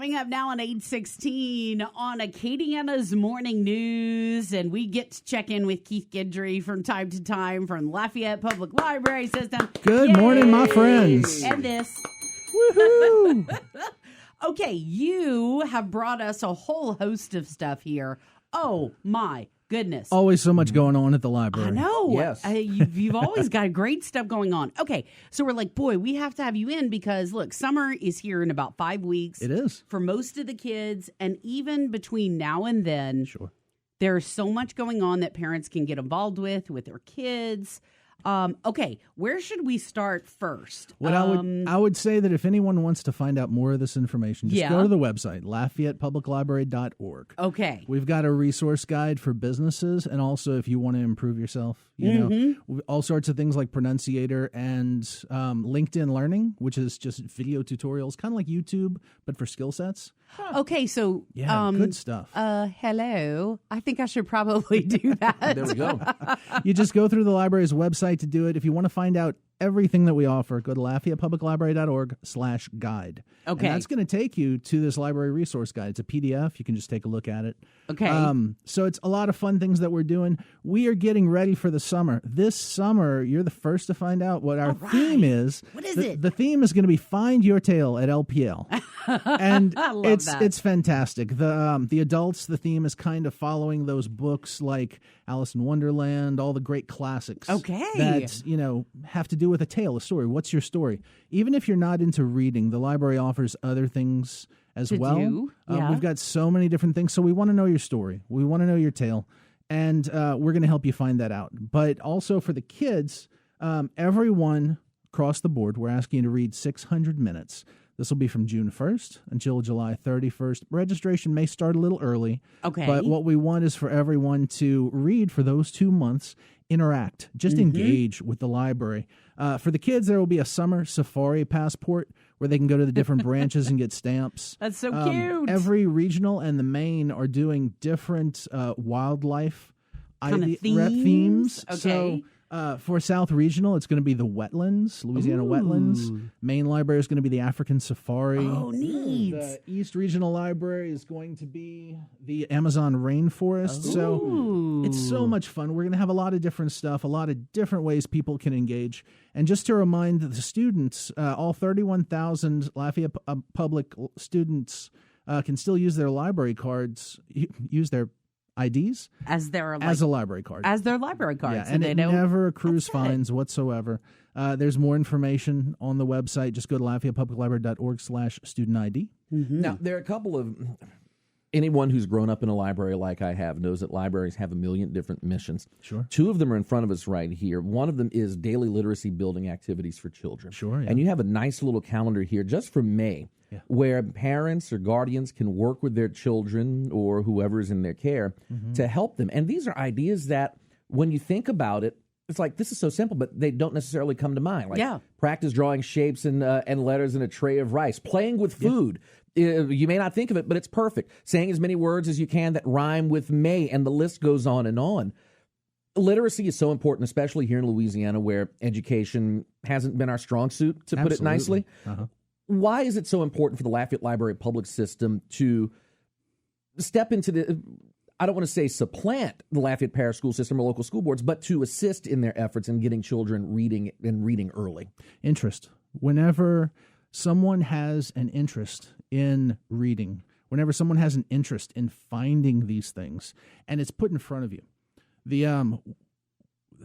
Coming up now on 8:16 on Acadiana's Morning News, and we get to check in with Keith Guidry from time to time from Lafayette Public Library System. Good morning, my friends. And this. Woohoo! Okay, you have brought us a whole host of stuff here. Oh, my goodness. Always so much going on at the library. I know. Yes. You've always got great stuff going on. Okay, so we're like, boy, we have to have you in because, look, summer is here in about 5 weeks. It is. For most of the kids, and even between now and then, Sure. there's so much going on that parents can get involved with their kids. Okay, where should we start first? What I would say that if anyone wants to find out more of this information, just go to the website, LafayettePublicLibrary.org. Okay. We've got a resource guide for businesses, and also if you want to improve yourself, you know, all sorts of things like Pronunciator and LinkedIn Learning, which is just video tutorials, kind of like YouTube, but for skill sets. Okay, so good stuff. Hello. I think I should probably do that. There we go. You just go through the library's website to do it. If you want to find out everything that we offer, go to LafayettePublicLibrary.org/guide. Okay. And that's going to take you to this library resource guide. It's a PDF. You can just take a look at it. Okay. So it's a lot of fun things that we're doing. We are getting ready for the summer. This summer, you're the first to find out what our theme is. What is it? The theme is going to be Find Your Tale at LPL. And I love that. It's fantastic. The adults, the theme is kind of following those books like Alice in Wonderland, all the great classics. Okay. That, you know, have to do with a tale, a story. What's your story? Even if you're not into reading, the library offers other things as To well. do, yeah. We've got so many different things. So we want to know your story. We want to know your tale. And we're going to help you find that out. But also for the kids, everyone across the board, we're asking you to read 600 minutes. This will be from June 1st until July 31st. Registration may start a little early. Okay. But what we want is for everyone to read for those 2 months, interact, just engage with the library. For the kids, there will be a summer safari passport where they can go to the different branches and get stamps. That's so cute. Every regional and the Maine are doing different wildlife Kind of themes. Okay. So for South Regional, it's going to be the wetlands, Louisiana wetlands. Maine Library is going to be the African safari. Oh, neat. The East Regional Library is going to be the Amazon rainforest. So it's so much fun. We're going to have a lot of different stuff, a lot of different ways people can engage. And just to remind the students, all 31,000 Lafayette Public students can still use their library cards, use their IDs as their as a library card. As their library card. Yeah, so and they it don't never accrues upset. fines whatsoever. There's more information on the website. Just go to LafayettePublicLibrary.org/student ID. Now, there are a couple of... Anyone who's grown up in a library like I have knows that libraries have a million different missions. Sure. 2 of them are in front of us right here. One of them is daily literacy building activities for children. Sure, yeah. And you have a nice little calendar here just for May where parents or guardians can work with their children or whoever is in their care to help them. And these are ideas that when you think about it, it's like, this is so simple, but they don't necessarily come to mind. Like practice drawing shapes and letters in a tray of rice, playing with food. You may not think of it, but it's perfect. Saying as many words as you can that rhyme with May, and the list goes on and on. Literacy is so important, especially here in Louisiana, where education hasn't been our strong suit, to put it nicely. Why is it so important for the Lafayette Library Public System to step into the... I don't want to say supplant the Lafayette Parish School System or local school boards, but to assist in their efforts in getting children reading and reading early? Interest. Whenever someone has an interest in reading, whenever someone has an interest in finding these things, and it's put in front of you,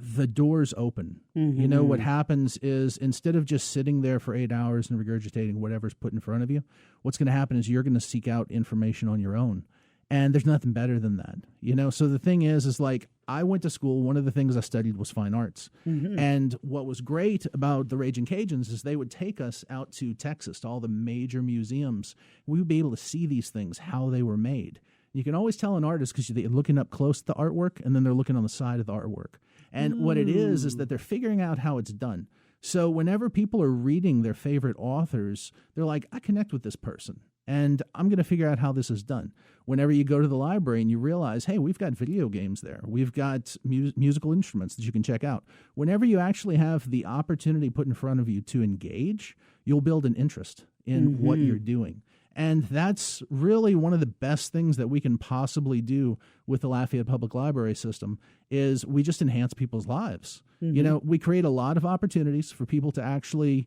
the doors open. You know, what happens is instead of just sitting there for 8 hours and regurgitating whatever's put in front of you, what's going to happen is you're going to seek out information on your own. And there's nothing better than that, you know? So the thing is like, I went to school. One of the things I studied was fine arts. And what was great about the Raging Cajuns is they would take us out to Texas, to all the major museums. We would be able to see these things, how they were made. You can always tell an artist because they're looking up close to the artwork, and then they're looking on the side of the artwork. And what it is that they're figuring out how it's done. So whenever people are reading their favorite authors, they're like, I connect with this person. And I'm going to figure out how this is done. Whenever you go to the library and you realize, hey, we've got video games there. We've got musical instruments that you can check out. Whenever you actually have the opportunity put in front of you to engage, you'll build an interest in what you're doing. And that's really one of the best things that we can possibly do with the Lafayette Public Library system is we just enhance people's lives. We create a lot of opportunities for people to actually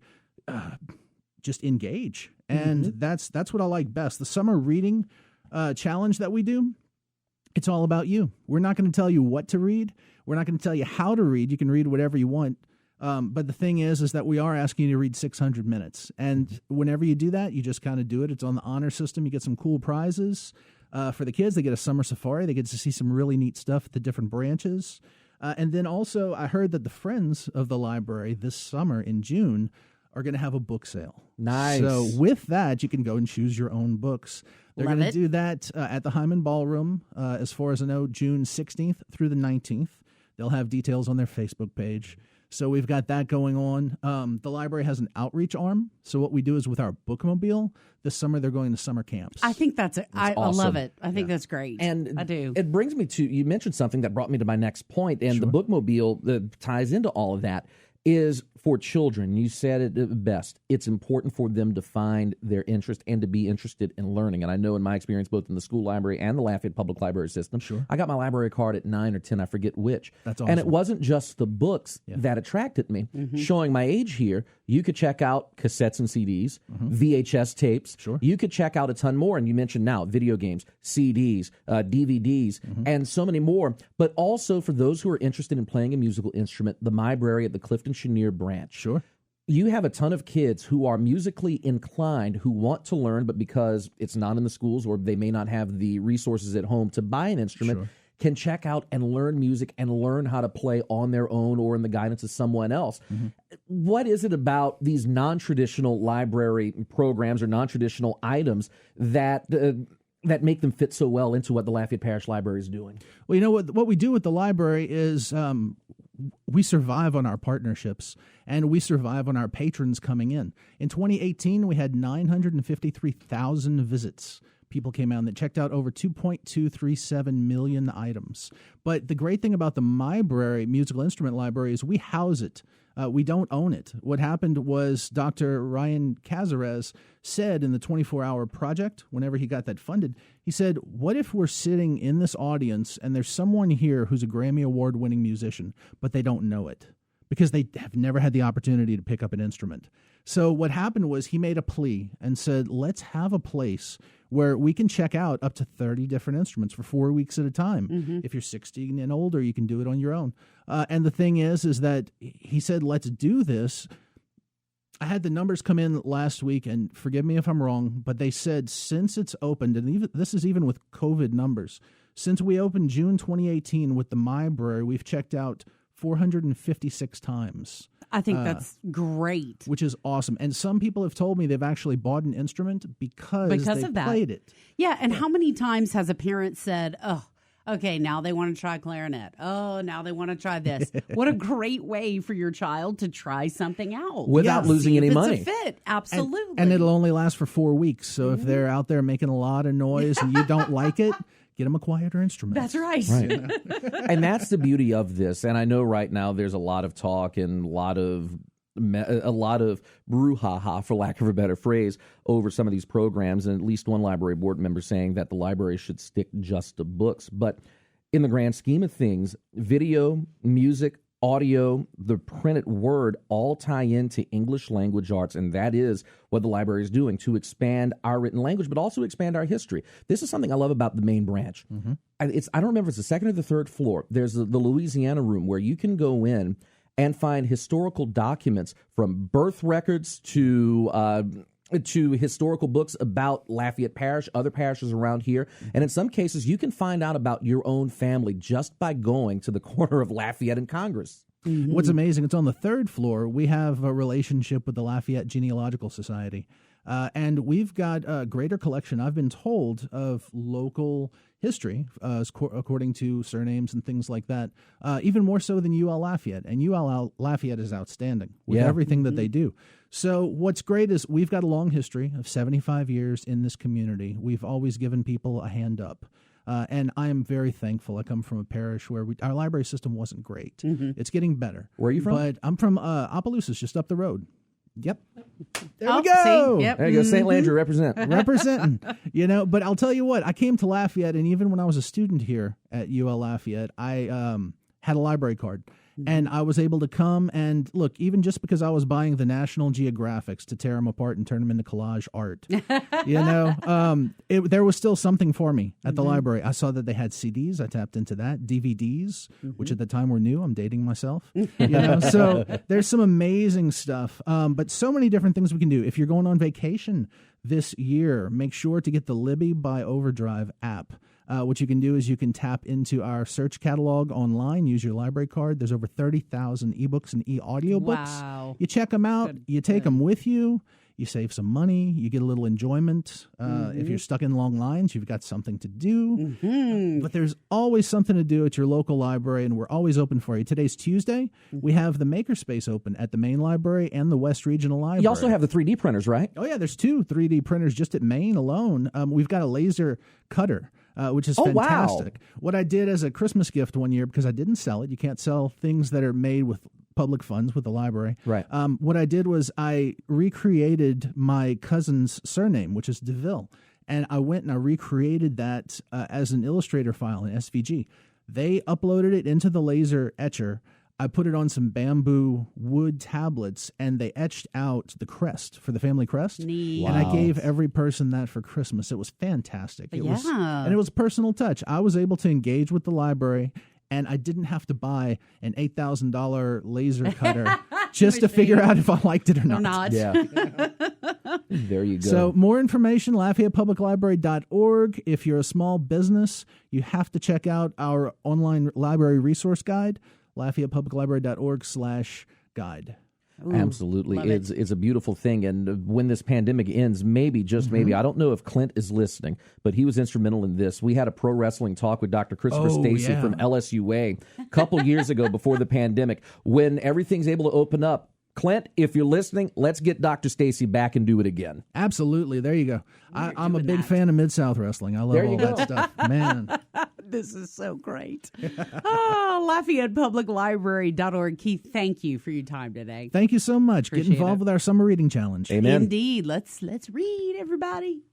just engage. And that's what I like best. The summer reading challenge that we do, it's all about you. We're not going to tell you what to read. We're not going to tell you how to read. You can read whatever you want. But the thing is that we are asking you to read 600 minutes. And whenever you do that, you just kind of do it. It's on the honor system. You get some cool prizes. For the kids, they get a summer safari. They get to see some really neat stuff at the different branches. And then also, I heard that the Friends of the Library this summer in June are going to have a book sale. Nice. So with that, you can go and choose your own books. They're going to do that at the Hyman Ballroom, as far as I know, June 16th through the 19th. They'll have details on their Facebook page. So we've got that going on. The library has an outreach arm. So what we do is with our bookmobile, this summer they're going to summer camps. I think that's it. I love it. I think that's great. And I do. It brings me to, you mentioned something that brought me to my next point, and the bookmobile that ties into all of that is for children. You said it best. It's important for them to find their interest and to be interested in learning. And I know in my experience, both in the school library and the Lafayette Public Library system, I got my library card at 9 or 10, I forget which. That's awesome. And it wasn't just the books that attracted me. Showing my age here, you could check out cassettes and CDs, VHS tapes. You could check out a ton more. And you mentioned now video games, CDs, DVDs, and so many more. But also for those who are interested in playing a musical instrument, the library at the Clifton Chenier branch. You have a ton of kids who are musically inclined, who want to learn, but because it's not in the schools or they may not have the resources at home to buy an instrument, can check out and learn music and learn how to play on their own or in the guidance of someone else. What is it about these non-traditional library programs or non-traditional items that make them fit so well into what the Lafayette Parish Library is doing? Well, you know what we do with the library is we survive on our partnerships, and we survive on our patrons coming in. In 2018, we had 953,000 visits. People came out that checked out over 2.237 million items. But the great thing about the library, musical instrument library, is we house it. We don't own it. What happened was Dr. Ryan Cazares said in the 24-hour project, whenever he got that funded, he said, what if we're sitting in this audience and there's someone here who's a Grammy Award-winning musician, but they don't know it because they have never had the opportunity to pick up an instrument? So what happened was he made a plea and said, let's have a place where we can check out up to 30 different instruments for 4 weeks at a time. If you're 16 and older, you can do it on your own. And the thing is that he said, let's do this. I had the numbers come in last week, and forgive me if I'm wrong, but they said since it's opened, and even this is even with COVID numbers, since we opened June 2018 with the library, we've checked out 456 times. I think that's great. Which is awesome. And some people have told me they've actually bought an instrument because they of that. played it. Yeah, and how many times has a parent said, oh, okay, now they want to try clarinet. Oh, now they want to try this. What a great way for your child to try something out. Without losing any money. It's a fit, absolutely. And it'll only last for 4 weeks. So if they're out there making a lot of noise and you don't like it, get them a quieter instrument. That's right. And that's the beauty of this. And I know right now there's a lot of talk and a lot of brouhaha, for lack of a better phrase, over some of these programs, and at least one library board member saying that the library should stick just to books. But in the grand scheme of things, video, music, audio, the printed word all tie into English language arts, and that is what the library is doing to expand our written language, but also expand our history. This is something I love about the main branch. I don't remember if it's the second or the third floor. There's the Louisiana room where you can go in and find historical documents from birth records to historical books about Lafayette Parish, other parishes around here. And in some cases, you can find out about your own family just by going to the corner of Lafayette and Congress. What's amazing, it's on the third floor. We have a relationship with the Lafayette Genealogical Society. And we've got a greater collection, I've been told, of local history, according to surnames and things like that, even more so than UL Lafayette. And UL Lafayette is outstanding with everything that they do. So what's great is we've got a long history of 75 years in this community. We've always given people a hand up. And I am very thankful. I come from a parish where our library system wasn't great. It's getting better. Where are you from? But I'm from Opelousas, just up the road. Yep. There Oh, we go. see? Yep. There you go. St. Landry represent. Representing. But I'll tell you what, I came to Lafayette, and even when I was a student here at UL Lafayette, I had a library card. And I was able to come and look, even just because I was buying the National Geographics to tear them apart and turn them into collage art, there was still something for me at the library. I saw that they had CDs. I tapped into that. DVDs, which at the time were new. I'm dating myself. So there's some amazing stuff. But so many different things we can do. If you're going on vacation this year, make sure to get the Libby by Overdrive app. What you can do is you can tap into our search catalog online, use your library card. There's over 30,000 ebooks and e-audiobooks. Wow. You check them out. You take them with you. You save some money. You get a little enjoyment. If you're stuck in long lines, you've got something to do. But there's always something to do at your local library, and we're always open for you. Today's Tuesday. We have the Makerspace open at the main library and the West Regional Library. You also have the 3D printers, right? Oh, yeah. There's 2 3D printers just at Maine alone. We've got a laser cutter. Which is fantastic. Wow. What I did as a Christmas gift one year, because I didn't sell it, you can't sell things that are made with public funds with the library. Right. What I did was I recreated my cousin's surname, which is DeVille, and I went and I recreated that as an Illustrator file in SVG. They uploaded it into the laser etcher. I put it on some bamboo wood tablets, and they etched out the crest for the family crest. Neat. And I gave every person that for Christmas. It was fantastic. It was a personal touch. I was able to engage with the library, and I didn't have to buy an $8,000 laser cutter just to figure out if I liked it or not. Yeah. There you go. So more information, LafayettePublicLibrary.org. If you're a small business, you have to check out our online library resource guide, LafayettePublicLibrary.org/guide. Absolutely. It's a beautiful thing. And when this pandemic ends, maybe, just maybe, I don't know if Clint is listening, but he was instrumental in this. We had a pro wrestling talk with Dr. Christopher Stacy from LSUA a couple years ago before the pandemic. When everything's able to open up, Clint, if you're listening, let's get Dr. Stacy back and do it again. Absolutely. There you go. I'm a big fan of Mid-South Wrestling. I love all that stuff. Man. This is so great. LafayettePublicLibrary.org. Keith, thank you for your time today. Thank you so much. Appreciate Get involved with our summer reading challenge. Amen. Indeed. Let's read, everybody.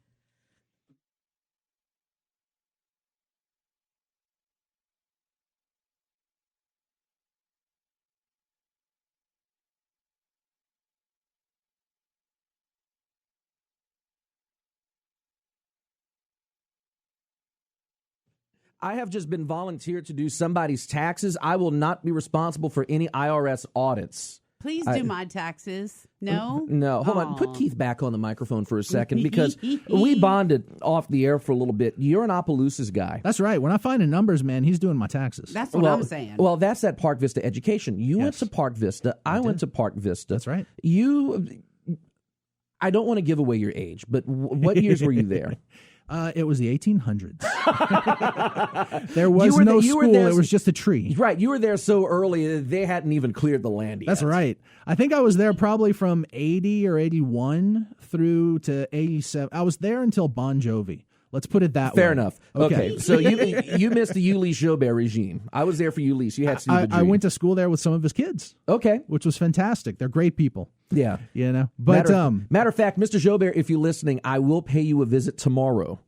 I have just been volunteered to do somebody's taxes. I will not be responsible for any IRS audits. Please do my taxes. No? No. Hold on. Put Keith back on the microphone for a second because we bonded off the air for a little bit. You're an Opelousas guy. That's right. When I find the numbers, man, he's doing my taxes. That's what I'm saying. Well, that's that Park Vista education. You went to Park Vista. I went to Park Vista. That's right. I don't want to give away your age, but what years were you there? It was the 1800s. There was no school. It was just a tree. Right. You were there so early, they hadn't even cleared the land yet. That's right. I think I was there probably from 80 or 81 through to 87. I was there until Bon Jovi. Let's put it that way. Fair enough. Okay. So you missed the Ulysse Joubert regime. I was there for Ulysse. You had to do the dream. I went to school there with some of his kids. Okay. Which was fantastic. They're great people. Yeah. You know. But matter of fact, Mr. Joubert, if you're listening, I will pay you a visit tomorrow.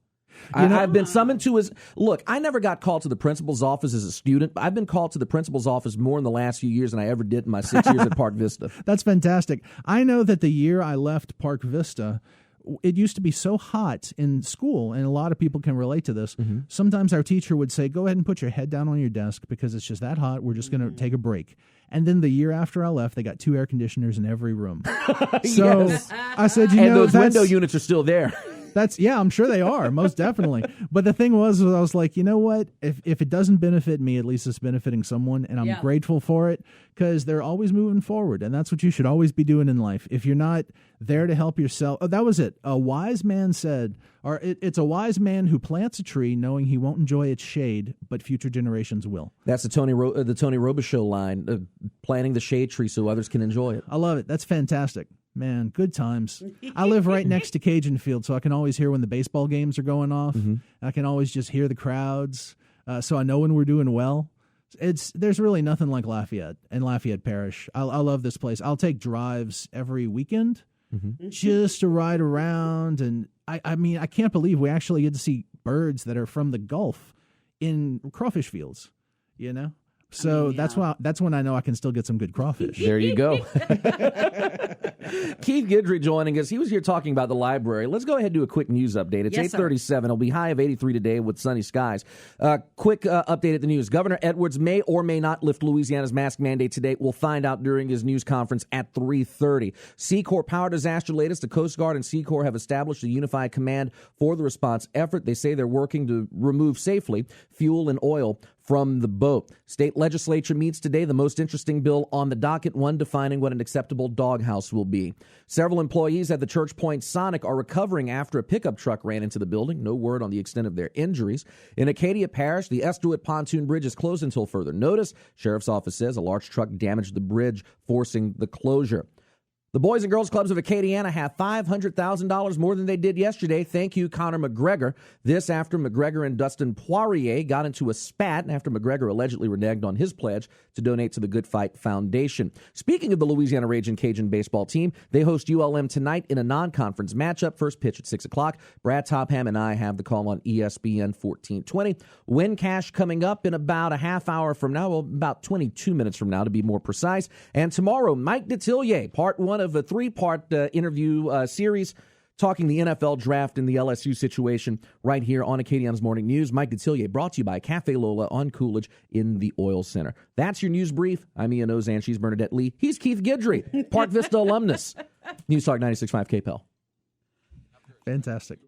I've been summoned to his... Look, I never got called to the principal's office as a student. I've been called to the principal's office more in the last few years than I ever did in my 6 years at Park Vista. That's fantastic. I know that the year I left Park Vista, it used to be so hot in school, and a lot of people can relate to this. Mm-hmm. Sometimes our teacher would say, go ahead and put your head down on your desk because it's just that hot. We're just going to take a break. And then the year after I left, they got 2 air conditioners in every room. So yes. I said, and those window units are still there. I'm sure they are, most definitely. But the thing was I was like, you know what? If it doesn't benefit me, at least it's benefiting someone, and I'm grateful for it because they're always moving forward, and that's what you should always be doing in life. If you're not there to help yourself, that was it. A wise man said, or it's a wise man who plants a tree knowing he won't enjoy its shade, but future generations will. That's the Tony Robichaux line, planting the shade tree so others can enjoy it. I love it. That's fantastic. Man, good times. I live right next to Cajun Field, so I can always hear when the baseball games are going off. Mm-hmm. I can always just hear the crowds, so I know when we're doing well. There's really nothing like Lafayette and Lafayette Parish. I love this place. I'll take drives every weekend just to ride around, and I mean I can't believe we actually get to see birds that are from the Gulf in crawfish fields. So that's when I know I can still get some good crawfish. There you go. Keith Guidry joining us. He was here talking about the library. Let's go ahead and do a quick news update. It's 8:37. It'll be high of 83 today with sunny skies. Quick update at the news. Governor Edwards may or may not lift Louisiana's mask mandate today. We'll find out during his news conference at 3:30. Seacorps power disaster latest. The Coast Guard and Seacorps have established a unified command for the response effort. They say they're working to remove safely fuel and oil from the boat. State legislature meets today. The most interesting bill on the docket, one defining what an acceptable doghouse will be. Several employees at the Church Point Sonic are recovering after a pickup truck ran into the building. No word on the extent of their injuries. In Acadia Parish, the Estuate Pontoon Bridge is closed until further notice. Sheriff's office says a large truck damaged the bridge, forcing the closure. The Boys and Girls Clubs of Acadiana have $500,000 more than they did yesterday. Thank you, Conor McGregor. This after McGregor and Dustin Poirier got into a spat after McGregor allegedly reneged on his pledge to donate to the Good Fight Foundation. Speaking of the Louisiana Ragin' Cajun baseball team, they host ULM tonight in a non-conference matchup. First pitch at 6 o'clock. Brad Topham and I have the call on ESPN 1420. Win Cash coming up in about a half hour from now, well, about 22 minutes from now to be more precise. And tomorrow, Mike Detillier, part one of a three-part interview series talking the NFL draft and the LSU situation right here on Acadiana's Morning News. Mike Detillier brought to you by Cafe Lola on Coolidge in the Oil Center. That's your news brief. I'm Ian Ozan. She's Bernadette Lee. He's Keith Guidry, Park Vista alumnus. News Talk 96.5 KPEL. Fantastic.